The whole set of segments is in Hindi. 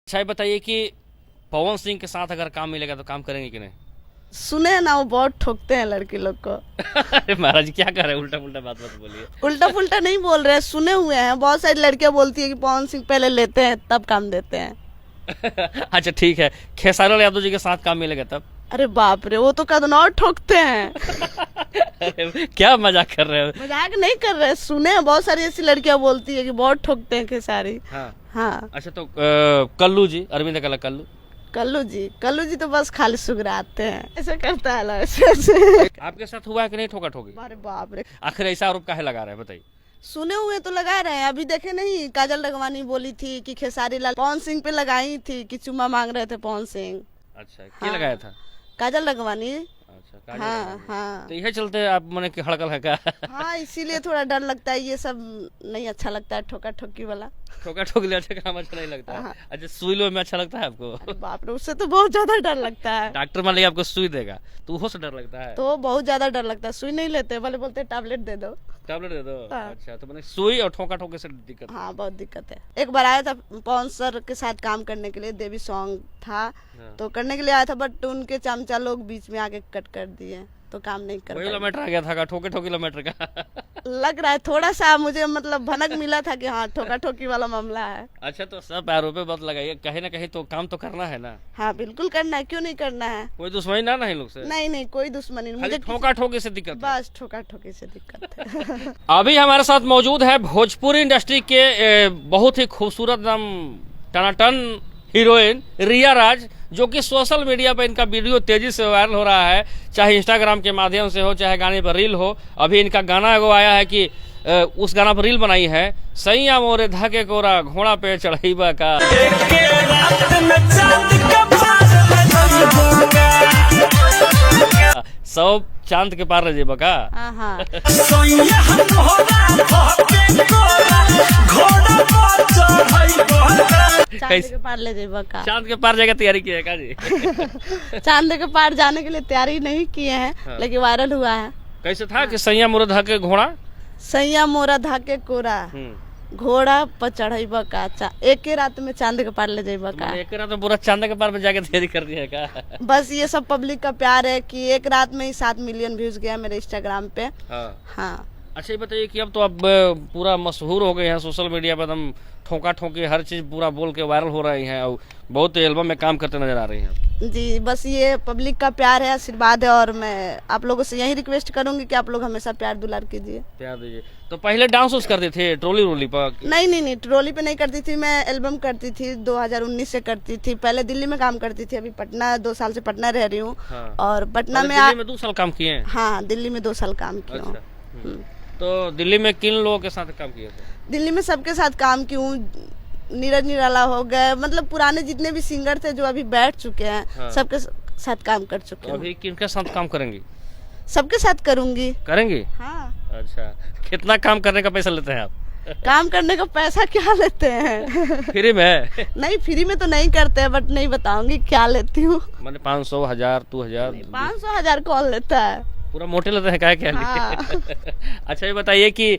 अच्छा ये बताइए कि पवन सिंह के साथ अगर काम मिलेगा तो काम करेंगे कि नहीं? सुने हैं ना, वो बहुत ठोकते हैं लड़की लोग को। अरे महाराज जी क्या कर रहे हैं, उल्टा पुल्टा बात मत बोलिए। उल्टा पुल्टा नहीं बोल रहे हैं, सुने हुए हैं। बहुत सारी लड़कियां बोलती है कि पवन सिंह पहले लेते हैं तब काम देते हैं। अच्छा ठीक है, खेसारी लाल यादव जी के साथ काम मिलेगा तब? अरे बाप रे, वो तो कदनौर ठोकते हैं। क्या मजाक कर रहे हो? मजाक नहीं कर रहे हैं, सुने हैं। बहुत सारी ऐसी लड़कियां बोलती है कि बहुत ठोकते हैं खेसारी। हाँ हाँ। अच्छा तो कल्लू जी, अरविंद कल्लू जी तो बस खाली सुगराते हैं, ऐसे करता है ना, ऐसे। आपके साथ हुआ है कि नहीं ठोका ठोकी? अरे बाप रे, आखिर ऐसा आरोप काहे लगा रहे हैं बताइए? सुने हुए तो लगा रहे हैं। अभी देखे नहीं, काजल राघवानी बोली थी कि खेसारी लाल पवन सिंह पे लगाई थी कि चुम्मा मांग रहे थे पवन सिंह। अच्छा क्या लगाया था? काजल राघवानी। अच्छा काजल हाँ राघवानी। हाँ तो यही चलते आप मने कि हड़कल है का? हाँ, इसीलिए थोड़ा डर लगता है। ये सब नहीं अच्छा लगता है, ठोका ठोकी वाला। ठोका ठोकी अच्छा काम अच्छा नहीं लगता है। हाँ। अच्छा सुई लो में अच्छा लगता है आपको? अरे बाप रे, उससे तो बहुत ज्यादा डर लगता है। डॉक्टर मान लिया आपको सुई देगा तो वो से डर लगता है? तो बहुत ज्यादा डर लगता है। सुई नहीं लेते, भले बोलते टैबलेट दे दो। टैबलेट दे दो? हाँ। अच्छा तो मैंने सुई और ठोका ठोके से दिक्कत? हाँ, बहुत दिक्कत है। एक बार आया था पवन सर के साथ काम करने के लिए, देवी सॉन्ग था। हाँ। तो करने के लिए आया था, बट उनके चमचा लोग बीच में आके कट कर दिए, तो काम नहीं कर वही पाए। किलोमीटर आ गया था का ठोके ठोके किलोमीटर का? लग रहा है थोड़ा सा मुझे, मतलब भनक मिला था कि हाँ ठोका ठोकी वाला मामला है। अच्छा तो सब पैरों पे मत लगाइए, कहीं ना कहीं तो काम तो करना है ना। हाँ बिल्कुल करना है, क्यों नहीं करना है। कोई दुश्मनी ना नहीं लोग से? नहीं नहीं, कोई दुश्मनी नहीं खाली मुझे। ठोका ठोके से दिक्कत है। बस ठोका ठोकी से दिक्कत है। अभी हमारे साथ मौजूद है भोजपुरी इंडस्ट्री के बहुत ही खूबसूरत नाम टनाटन हीरोइन रिया राज, जो कि सोशल मीडिया पर इनका वीडियो तेजी से वायरल हो रहा है, चाहे इंस्टाग्राम के माध्यम से हो चाहे गाने पर रील हो। अभी इनका गाना एगो आया है कि उस गाना पर रील बनाई है, सैया मोरे धाके कोरा घोड़ा पे चढ़ाईबा का। सब चांद के पार रह का। हाँ हाँ। चांद के पार ले जाइबा का। चांद के पार जाएगा तैयारी की है का जी? चांद के पार जाने के लिए तैयारी नहीं किए हैं। हाँ। लेकिन वायरल हुआ है। कैसे था कि सैया मोरे धाके घोड़ा, सैया मोरा धाके कोरा घोड़ा पर चढ़ाईबा का। एक ही रात में चांद के पार ले जाइबा का। एक रात में पूरा चांद के पार में जाके तैयारी कर दी है का? बस ये सब पब्लिक का प्यार है कि एक रात में ही 7 मिलियन व्यूज गया मेरे इंस्टाग्राम पे। हाँ। हाँ। अच्छा ये बताइए कि अब तो अब पूरा मशहूर हो गए हैं सोशल मीडिया पर, एकदम ठोका ठोकी हर चीज पूरा बोल के वायरल हो रही हैं और बहुत एल्बम में काम करते नजर आ रही हैं जी। बस ये पब्लिक का प्यार है, आशीर्वाद है, और मैं आप लोगों से यही रिक्वेस्ट करूंगी कि आप लोग हमेशा प्यार दुलार कीजिए, प्यार दीजिए। तो पहले डांस उस करते थे ट्रोली रोली पर? नहीं, ट्रॉली पे नहीं करती थी मैं। एल्बम करती थी, 2019 से करती थी। पहले दिल्ली में काम करती थी, अभी पटना 2 साल से पटना रह रही हूँ। हाँ। और पटना में दिल्ली में 2 साल काम किए हैं? हाँ, दिल्ली में 2 साल काम किया हूँ। अच्छा। तो दिल्ली में किन लोगों के साथ काम किए थे? दिल्ली में सबके साथ काम की हूँ। नीरज निराला हो गए, मतलब पुराने जितने भी सिंगर थे जो अभी बैठ चुके हैं। हाँ। सबके साथ काम कर चुके तो हूँ। अभी किनके साथ काम करेंगी? सबके साथ करूंगी। करेंगी? हाँ। अच्छा कितना काम करने का पैसा लेते हैं आप? काम करने का पैसा क्या लेते हैं? फ्री में? नहीं, फ्री में तो नहीं करते हैं, बट नहीं बताऊंगी क्या लेती हूँ। मैंने 500 1000 2000 500 1000 कौन लेता है? पूरा मोटे लेते हैं क्या? हाँ। अच्छा ये बताइए कि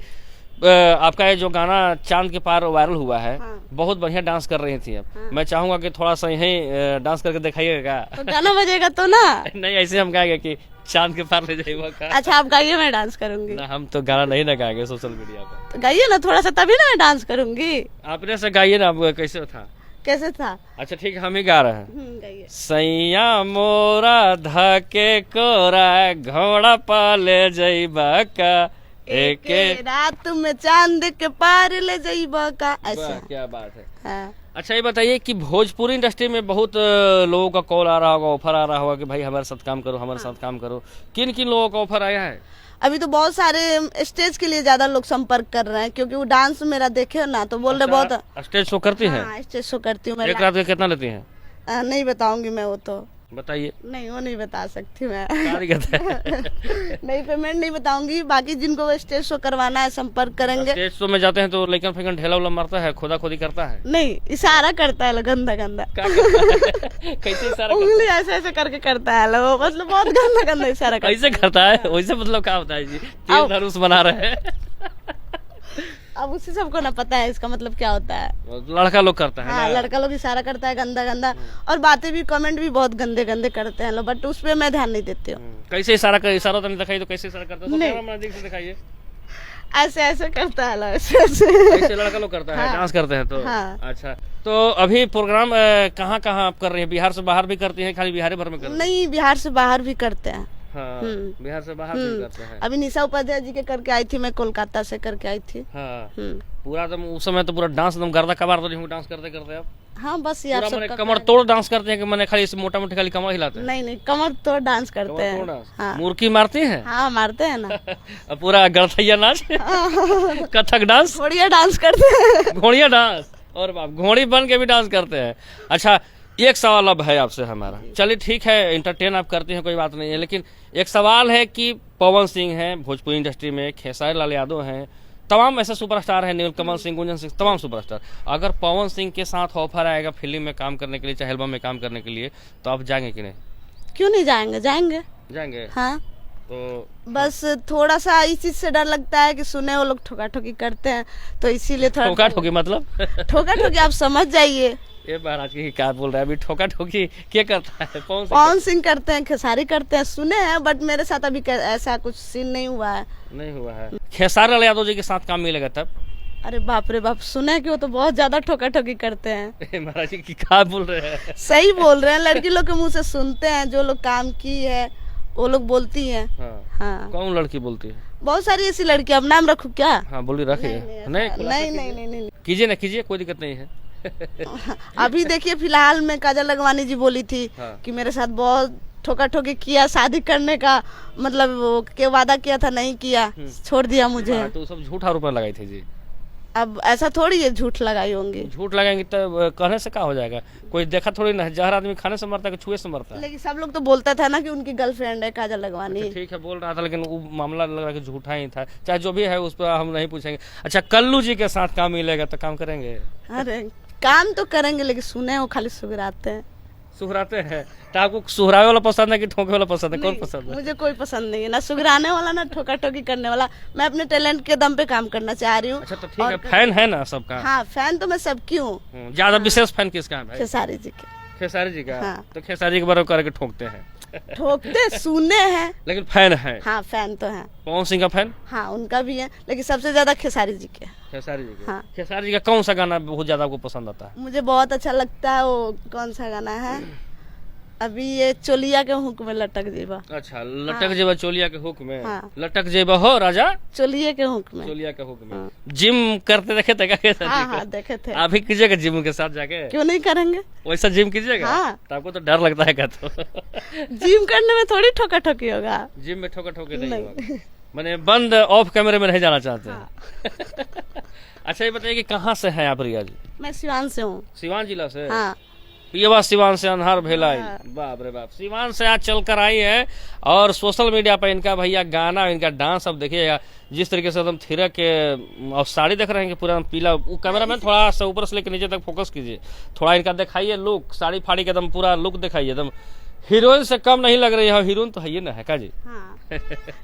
आपका ये जो गाना चांद के पार वायरल हुआ है, हाँ। बहुत बढ़िया डांस कर रही थी। अब हाँ। मैं चाहूंगा कि थोड़ा सा यही डांस करके दिखाइएगा। तो गाना बजेगा तो ना। नहीं ऐसे हम गाएंगे कि चांद के पार ले जाइएगा का। अच्छा आप गाइए, मैं डांस करूंगी। ना हम तो गाना नहीं ना गाएंगे सोशल मीडिया पर। तो गाइए ना थोड़ा सा, तभी ना मैं डांस करूंगी। आपने से गाइए ना, अब कैसे था? कैसे था? अच्छा ठीक है हम ही गा रहे हैं। गाइए। सैया मोरा धके कोरा घोड़ा पाले जइबा का, एक रात में चांद के पार ले जाइबा का। ऐसा। वाह, क्या बात है। हाँ। अच्छा ये बताइए कि भोजपुरी इंडस्ट्री में बहुत लोगों का कॉल आ रहा होगा, ऑफर आ रहा होगा कि भाई हमारे साथ काम करो, हमारे साथ काम करो। किन किन लोगों का ऑफर आया है? अभी तो बहुत सारे स्टेज के लिए ज्यादा लोग संपर्क कर रहे हैं, क्योंकि वो डांस मेरा देखे ना तो बोल रहे बहुत। स्टेज शो करती हैं? हाँ, स्टेज शो करती हूँ मैं। एक रात का कितना लेती हैं? नहीं बताऊंगी मैं, वो तो बताइए। नहीं, वो नहीं बता सकती मैं। क्या दिक्कत है? नहीं, पेमेंट नहीं बताऊंगी। बाकी जिनको स्टेज शो करवाना है संपर्क करेंगे। स्टेज शो में जाते हैं तो लेकिन फिर ढेला उला मारता है, खोदा खोदी करता है? नहीं, इशारा करता है गंदा गंदा। क्या करता है? कैसे इशारा उंगली ऐसे ऐसे करके करता है वो, मतलब बहुत गंदा गंदा इशारा करता कैसे करता है? वैसे मतलब क्या होता है जी? तीर धनुष बना रहे हैं? अब उसी सबको ना पता है इसका मतलब क्या होता है। लड़का लोग करता है हाँ ना? लड़का लोग इशारा करता है गंदा गंदा, और बातें भी कमेंट भी बहुत गंदे गंदे करते हैं लोग, बट उस पर मैं ध्यान नहीं देती हूँ। कैसे इशारा कर, इशारा तो नहीं दिखाई, तो कैसे इशारा करता है? तो नहीं। कैमरा नजदीक से दिखाइए। ऐसे ऐसे करता है लोग, ऐसे ऐसे। ऐसे लड़का लोग करता है, हाँ। डांस करते हैं तो। हाँ। अच्छा, तो अभी प्रोग्राम कहाँ कहाँ आप कर रहे हैं? बिहार से बाहर भी करती हैं, खाली बिहार भर में कर रहे हैं? नहीं, बिहार से बाहर भी करते हैं। हाँ, बिहार से बाहर भी करते हैं। अभी निशा उपाध्याय जी के करके आई थी, मैं कोलकाता से करके आई थी। हाँ, पूरा एकदम उस समय तो पूरा डांस एकदम गर्दा कबार तो नहीं डांस करते करते आप? हाँ बस ये आप पूरा सबका कमर तोड़ डांस करते हैं कि मैंने खाली मोटा मोटी खाली कमर हिलाते हैं? नहीं नहीं, कमर तो डांस करते कमर तोड़ हैं। डांस? हाँ मुर्की मारती हैं? हाँ मारते हैं ना। अब पूरा गड़थैया नाच, कथक डांस, बढ़िया डांस करते हैं। घोड़िया डांस, और बाप घोड़ी बन के भी डांस करते हैं। अच्छा, एक सवाल अब है आपसे हमारा, चलिए ठीक है, इंटरटेन आप करते हैं कोई बात नहीं है, लेकिन एक सवाल है कि पवन सिंह हैं भोजपुरी इंडस्ट्री में, खेसारी लाल यादव हैं, तमाम ऐसे सुपरस्टार हैं, नीलकमल सिंह, गुंजन सिंह, तमाम सुपरस्टार। अगर पवन सिंह के साथ ऑफर आएगा फिल्म में काम करने के लिए, चाहे एल्बम में काम करने के लिए, तो आप जाएंगे कि नहीं? क्यों नहीं जाएंगे, जाएंगे। जाएंगे? हाँ तो बस थोड़ा सा इस चीज से डर लगता है कि सुने वो लोग ठोका ठोकी करते हैं, तो इसीलिए थोड़ा ठोका ठोकी मतलब? ठोका ठोकी आप समझ जाइए। ये महाराज की क्या बोल रहा है अभी? ठोका ठोकी क्या करता है? पवन सिंह करते हैं, खेसारी करते हैं, सुने हैं, बट मेरे साथ अभी ऐसा कुछ सीन नहीं हुआ है। नहीं हुआ है। खेसारी लाल यादव जी के साथ काम मिलेगा तब? अरे बाप रे बाप, सुने हैं कि वो तो बहुत ज्यादा ठोका ठोकी करते हैं। महाराज जी की क्या बोल रहे हैं? सही बोल रहे हैं, लड़की लोग के मुंह से सुनते हैं, जो लोग काम की है वो लोग बोलती हैं। हाँ। हाँ कौन लड़की बोलती है? बहुत सारी ऐसी लड़की, अब नाम रखूं क्या? हाँ बोली, रखिए। नहीं कीजिए ना, कीजिए, कोई दिक्कत नहीं है। अभी देखिए फिलहाल में काजल लखवानी जी बोली थी कि मेरे साथ बहुत ठोका ठोकी किया, शादी करने का मतलब वो के वादा किया था, नहीं किया, छोड़ दिया मुझे। तो सब झूठ आरोप लगाई थी जी। अब ऐसा थोड़ी है, झूठ लगाई होंगी। झूठ लगाएंगे तो कहने से क्या हो जाएगा? कोई देखा थोड़ी ना, जहर आदमी खाने से मरता है कि छुए से मरता है? लेकिन सब लोग तो बोलता था ना कि उनकी गर्लफ्रेंड है काजल लखवानी। ठीक है, बोल रहा था, लेकिन वो मामला लग रहा है कि झूठा ही था, चाहे जो भी है उस पर हम नहीं पूछेंगे। अच्छा, कल्लू जी के साथ काम मिलेगा तो काम करेंगे? अरे काम तो करेंगे, लेकिन सुने वो खाली सुगराते हैं। सुहराते हैं? तो आपको सुहरावे वाला पसंद है कि ठोके वाला पसंद है? कौन पसंद है? मुझे कोई पसंद नहीं है, ना सुगराने वाला ना ठोका ठोकी करने वाला। मैं अपने टैलेंट के दम पे काम करना चाह रही हूँ। अच्छा, तो ठीक है, फैन है ना सबका? हाँ फैन तो मैं सबकी हूँ। ज्यादा विशेष फैन किसका है भाई? खेसारी जी के। खेसारी जी का? हाँ। तो खेसारी जी के बारे में करके ठोकते हैं? ठोकते सुने हैं, लेकिन फैन है? हाँ फैन तो है। पवन सिंह का फैन? हाँ उनका भी है, लेकिन सबसे ज्यादा खेसारी जी के। खेसारी जी के? हाँ। खेसारी जी का कौन सा गाना बहुत ज्यादा आपको पसंद आता है? मुझे बहुत अच्छा लगता है, वो कौन सा गाना है अभी, ये चोलिया के हुक में लटक जेबा। अच्छा, लटक जेबा चोलिया के हुक में। हाँ। लटक जेबा हो राजा चोलिया के हुक में। चोलिया के हुक में। हाँ। जिम करते देखे थे क्या खेसारी हाँ को? हाँ देखे थे। आप ही कीजिएगा जिम के साथ जाके? क्यों नहीं करेंगे, वैसा जिम कीजिएगा? हाँ। तो आपको तो डर लगता है क्या? तो जिम करने में थोड़ी ठोका ठोकी होगा। जिम में ठोका ठोके नहीं नहीं। होगा? मैंने बंद ऑफ कैमरे में नहीं जाना चाहते हैं। अच्छा, ये बताइए कि कहाँ से हैं आप रिया जी? मैं सिवान से हूँ। सिवान जिला से? हाँ पियवा सिवान से अनहार भेलाई। हाँ। बाप रे बाप, सिवान से आज चल कर आई है, और सोशल मीडिया पर इनका भैया गाना, इनका डांस अब देखिएगा, जिस तरीके से एकदम थिरक के, और साड़ी देख रहे हैं कि पूरा पीला। वो कैमरा मैन थोड़ा सा ऊपर से लेकर नीचे तक फोकस कीजिए, थोड़ा इनका दिखाइए लुक, साड़ी फाड़ी के एकदम पूरा लुक दिखाइए, एकदम हीरोइन से कम नहीं लग रही है। हीरोइन तो है ही ना, है का जी? हाँ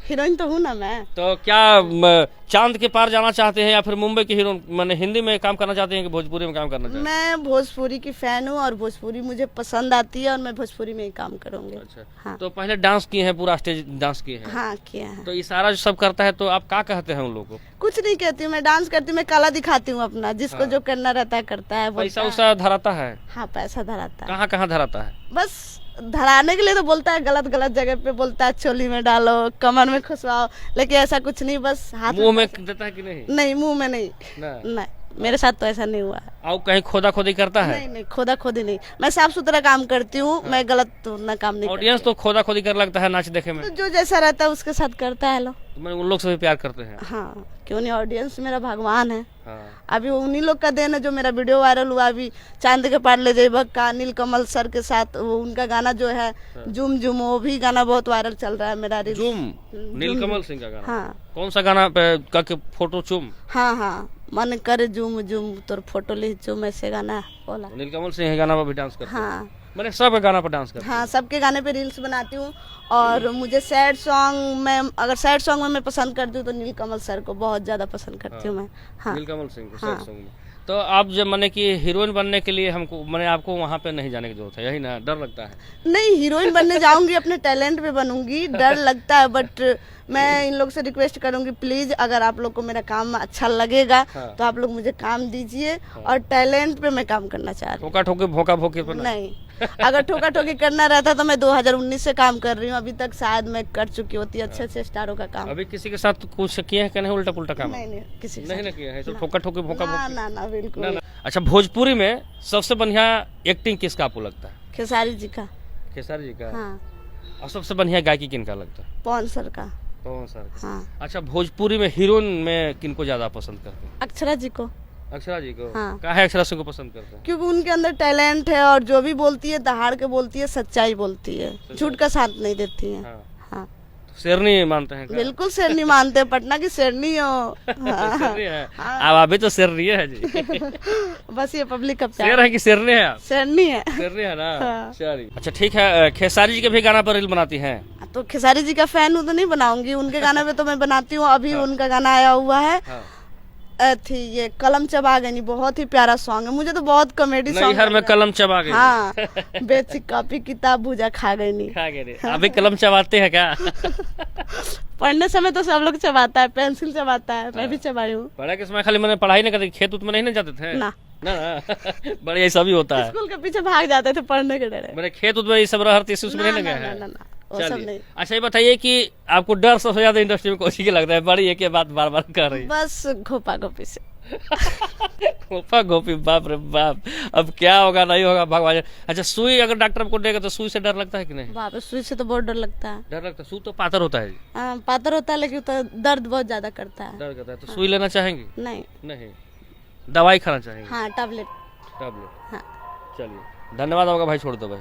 हीरोइन तो हूँ ना मैं। तो क्या चांद के पार जाना चाहते हैं, या फिर मुंबई की हीरोइन मैंने हिंदी में काम करना चाहते हैं कि भोजपुरी में काम करना चाहते हैं? मैं भोजपुरी की फैन हूँ, और भोजपुरी मुझे पसंद आती है, और मैं भोजपुरी में ही काम करूँगी। अच्छा। हाँ। तो पहले डांस किए हैं, पूरा स्टेज डांस किए हैं? हाँ किया है। तो इशारा जो सब करता है, तो आप क्या कहते हैं उन लोगों को? कुछ नहीं कहती हूँ, मैं डांस करती हूँ, मैं कला दिखाती हूँ अपना, जिसको हाँ। जो करना रहता है करता है। पैसा बोलता है। उसा धराता है? हाँ पैसा धराता है। कहाँ कहाँ धराता है? बस धराने के लिए तो बोलता है, गलत गलत जगह पे बोलता है, चोली में डालो, कमर में खुशवाओ, लेकिन ऐसा कुछ नहीं, बस हाथ मुंह में देता है कि नहीं? नहीं, मुंह में नहीं। ना। नहीं, मेरे साथ तो ऐसा नहीं हुआ है। और कहीं खोदा खोदी करता है? नहीं नहीं, खोदा खोदी नहीं, मैं साफ सुथरा काम करती हूँ। मैं गलत तो ना काम नहीं ऑडियंस तो खोदा खोदी कर लगता है नाच देखे में? करती। तो जो जैसा रहता है उसके साथ करता है लोग। तो मैंने उन लोग से भी प्यार करते हैं? हाँ क्यों नहीं, ऑडियंस मेरा भगवान है। हाँ। अभी उन्हीं लोग का देन है जो मेरा वीडियो वायरल हुआ अभी, चांद के पार ले जाइबा का नीलकमल सर के साथ, वो उनका गाना जो है जुम जुम, वो भी गाना बहुत वायरल चल रहा है मेरा। जुम, नीलकमल सिंह का गाना? हाँ। कौन सा गाना पे का फोटो चुम? हाँ हाँ, मन करे जुम जुम तोर फोटो ली चुम, ऐसे गाना बोला। नीलकमल सिंह गाना पर भी डांस करते हैं? हाँ मैंने सब गाना पर डांस करते हाँ, सबके गाने पे रील्स बनाती हूँ। और मुझे सैड सॉन्ग में, अगर सैड सॉन्ग में मैं पसंद करती हूँ तो नीलकमल सर को बहुत ज्यादा पसंद करती हूँ मैं। हाँ, नीलकमल सिंह को हाँ। सैड सॉन्ग में। तो आप जब मैंने कि हीरोइन बनने के लिए हमको मैंने आपको वहाँ पे नहीं जाने की जरूरत है, यही ना, डर लगता है? नहीं, हीरोइन बनने जाऊंगी, अपने टैलेंट पे बनूंगी, डर लगता है, बट मैं इन लोग से रिक्वेस्ट करूंगी प्लीज, अगर आप लोग को मेरा काम अच्छा लगेगा हाँ। तो आप लोग मुझे काम दीजिए। और टैलेंट पे मैं काम करना चाह रही हूँ, ठोका ठोके भोका भोके पर नहीं। अगर ठोका ठोकी करना रहता तो मैं 2019 से काम कर रही हूँ, अभी तक शायद मैं कर चुकी होती अच्छे अच्छे स्टारों का काम। अभी किसी के साथ कुछ किए हैं कि नहीं, उल्टा पुल्टा काम? नहीं, किसी के नहीं साथ ना किया है, तो ठोका ठोके भोका ना, भोकी? ना ना, बिल्कुल। ना। अच्छा, भोजपुरी में सबसे बढ़िया एक्टिंग किसका आपको लगता है? खेसारी जी का। खेसारी जी का? हाँ। और सबसे बढ़िया गायकी किनका लगता है? पवन सर का। पवन सर का। हाँ। अच्छा, भोजपुरी में हीरोइन में किनको ज्यादा पसंद करते हैं? अक्षरा जी को। अक्षरा जी को? हाँ। काहे अक्षरा सिंह को पसंद करते हैं? क्योंकि उनके अंदर टैलेंट है और जो भी बोलती है दहाड़ के बोलती है, सच्चाई बोलती है, झूठ का साथ नहीं देती है। हाँ। हाँ, तो शेरनी मानते हैं क्या? बिल्कुल शेरनी मानते हैं, पटना की शेरनी हो। हाँ, शेरनी है? अब अभी तो शेरनी है जी। बस ये पब्लिक का शेर प्यार। है कि शेरनी है आप? शेरनी है। शेरनी है ना? हाँ। चलिए, अच्छा ठीक है। खेसारी जी के भी गाना पर रील बनाती हैं? तो खेसारी जी का फैन हूँ तो नहीं बनाऊंगी, उनके गाने पे तो मैं बनाती हूँ। अभी उनका गाना आया हुआ है, हाँ। थी ये कलम चबा गई, बहुत ही प्यारा सॉन्ग है, मुझे तो बहुत कॉमेडी सॉन्ग। नैहर में कलम चबा गई। हाँ, बेची कॉपी किताब भूजा खा गई नहीं। खा गए? अभी कलम चबाते हैं क्या? पढ़ने समय तो सब लोग चबाता है, पेंसिल चबाता है, मैं भी चबाई हूँ। पढ़ाई के समय खाली मैंने पढ़ाई नहीं करते, खेत उत में नहीं ना जाते थे? ना, ना। बड़े ऐसा भी होता है। स्कूल के पीछे भाग जाते थे पढ़ने के डरे। मैंने खेत उत में ये सब रहते उसमें नहीं ना, गए ना, हैं? ना, ना, वो सब चलिए, नहीं। अच्छा ये बताइए कि आपको डर सबसे ज्यादा इंडस्ट्री में कोई लगता है? बड़ी एक बात बार बार कर रही है। बस घोपा घोपी से। गोपा गोपी, बाप रे बाप, अब क्या होगा नहीं होगा भगवान। अच्छा, सुई अगर डॉक्टर आपको देगा तो सुई से डर लगता है कि नहीं? बाप रे, सुई से तो बहुत डर लगता है। डर लगता है? सुई तो पातर होता है जी। हाँ, पातर होता है लेकिन तो दर्द बहुत ज्यादा करता है। डर करता है तो सुई लेना चाहेंगी? नहीं। नहीं, दवाई खाना चाहेंगे? हाँ, टैबलेट। टैबलेट। हाँ। चलिए, धन्यवाद आपका भाई, छोड़ दो भाई।